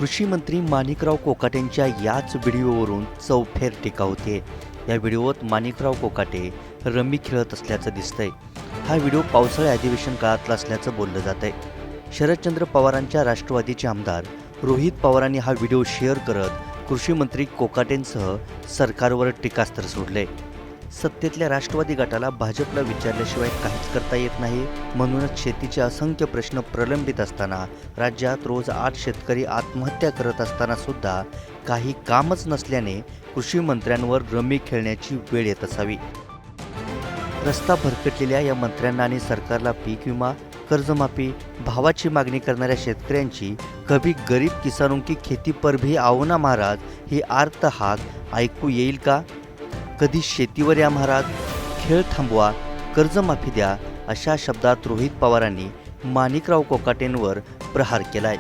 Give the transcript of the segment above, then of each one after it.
कृषी मंत्री माणिकराव कोकाटेंच्या याच व्हिडिओवरून चौफेर टीका होते। या व्हिडिओत माणिकराव कोकाटे रमी खेळत असल्याचं दिसतंय। हा व्हिडिओ पावसाळी अधिवेशन काळातला असल्याचं बोललं जातंय। शरदचंद्र पवारांच्या राष्ट्रवादीचे आमदार रोहित पवारांनी हा व्हिडिओ शेअर करत कृषी मंत्री कोकाटेंसह सरकारवर टीकास्त्र सोडले। सत्तेतल्या राष्ट्रवादी गटाला भाजपला विचारल्याशिवाय काहीच करता येत नाही, म्हणूनच शेतीचे असंख्य प्रश्न प्रलंबित असताना राज्यात रोज 8 शेतकरी आत्महत्या करत असताना सुद्धा काही कामच नसल्याने कृषी मंत्र्यांवर रमी खेळण्याची वेळ येत असावी। रस्ता भरकटलेल्या या मंत्र्यांना आणि सरकारला पीक विमा, कर्जमाफी, भावाची मागणी करणाऱ्या शेतकऱ्यांची कभी गरीब किसानों की खेती पर भी आओ ना महाराज ही आर्त हाक ऐकू येईल का? कधी शेतीवर या महाराज, खेळ थांबवा, कर्जमाफी द्या अशा शब्दात रोहित पवारांनी माणिकराव कोकाटेंवर प्रहार केलाय।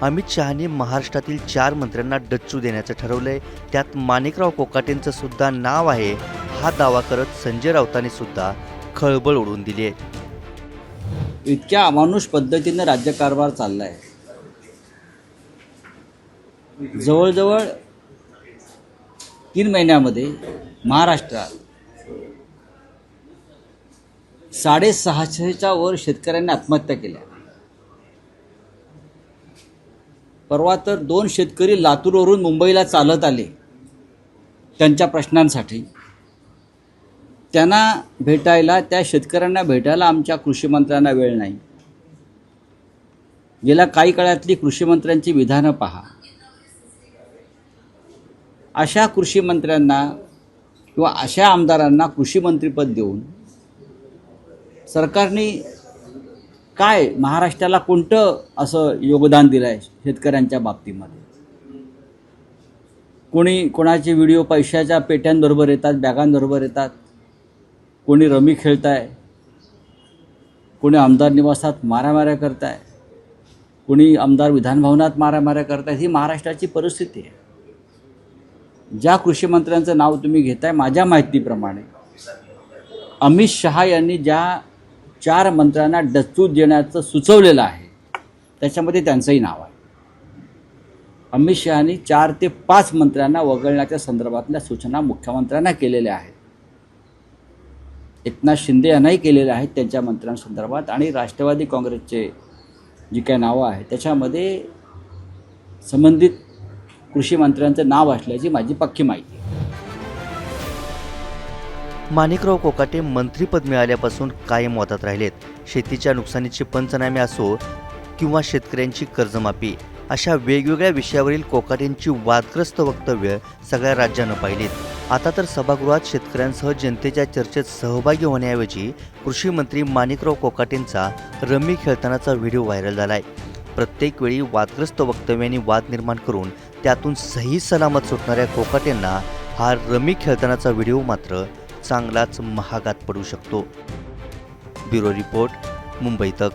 अमित शहानी महाराष्ट्रातील 4 मंत्र्यांना डच्चू देण्याचं ठरवलंय, त्यात माणिकराव कोकाटेंचं सुद्धा नाव आहे। हा दावा करत संजय राऊतांनी सुद्धा खळबळ उडवून दिली आहे। इतक्या अमानुष पद्धतीने राज्यकारभार चाललाय। जवळजवळ 3 महिन्यामध्ये महाराष्ट्रात 650च्या वर शेतकऱ्यांनी आत्महत्या केल्या। परवा तर 2 शेतकरी लातूरवरून मुंबईला चालत आले त्यांच्या प्रश्नांसाठी। त्यांना भेटायला, त्या शेतकऱ्यांना भेटायला आमच्या कृषी मंत्र्यांना वेळ नाही। गेल्या काही काळातली कृषी मंत्र्यांची विधानं पहा। अशा कृषी मंत्र्यांना किंवा अशा आमदारांना कृषी मंत्रीपद देऊन सरकारने काय महाराष्ट्राला कोणतं असं योगदान दिलं आहे शेतकऱ्यांच्या बाबतीमध्ये? कोणाचे व्हिडिओ पैशाच्या पेट्यांबरोबर येतात, बॅगांबरोबर येतात, कोणी रमी खेळताय, कोणी आमदार निवासात मारामाऱ्या करताय, कोणी आमदार विधानभवनात मारामाऱ्या करतायत। ही महाराष्ट्राची परिस्थिती आहे। ज्या कृषी मंत्र्यांचं नाव तुम्ही घेताय, माझ्या माहितीप्रमाणे अमित शहा यांनी ज्या 4 मंत्र्यांना डच्चू देण्याचं सुचवलेलं आहे त्याच्यामध्ये त्यांचंही नाव आहे। अमित शहानी 4 ते 5 मंत्र्यांना वगळण्याच्या संदर्भातल्या सूचना मुख्यमंत्र्यांना केलेल्या आहेत। एकनाथ शिंदे यांनाही केलेल्या आहेत त्यांच्या मंत्र्यांसंदर्भात, आणि राष्ट्रवादी काँग्रेसचे जी काही नावं आहेत त्याच्यामध्ये संबंधित कृषी मंत्र्यांचं नाव असल्याची माझी पक्की माहिती आहे। माणिकराव कोकाटे मंत्रीपद मिळाल्यापासून कायम वादात राहिलेत। शेतीच्या नुकसानीचे पंचनामे असो किंवा शेतकऱ्यांची कर्जमाफी, अशा वेगवेगळ्या विषयावरील कोकाटेंची वादग्रस्त वक्तव्य सगळ्या राज्यानं पाहिलीत। आता तर सभागृहात शेतकऱ्यांसह जनतेच्या चर्चेत सहभागी होण्याऐवजी कृषी मंत्री माणिकराव कोकाटेंचा रमी खेळतानाचा व्हिडिओ व्हायरल झालाय। प्रत्येक वेळी वादग्रस्त वक्तव्यांनी वाद निर्माण करून त्यातून सही सलामत सुटणाऱ्या कोकाटेंना हा रमी खेळतानाचा व्हिडिओ मात्र चांगलाच महागात पडू शकतो। ब्युरो रिपोर्ट, मुंबई तक।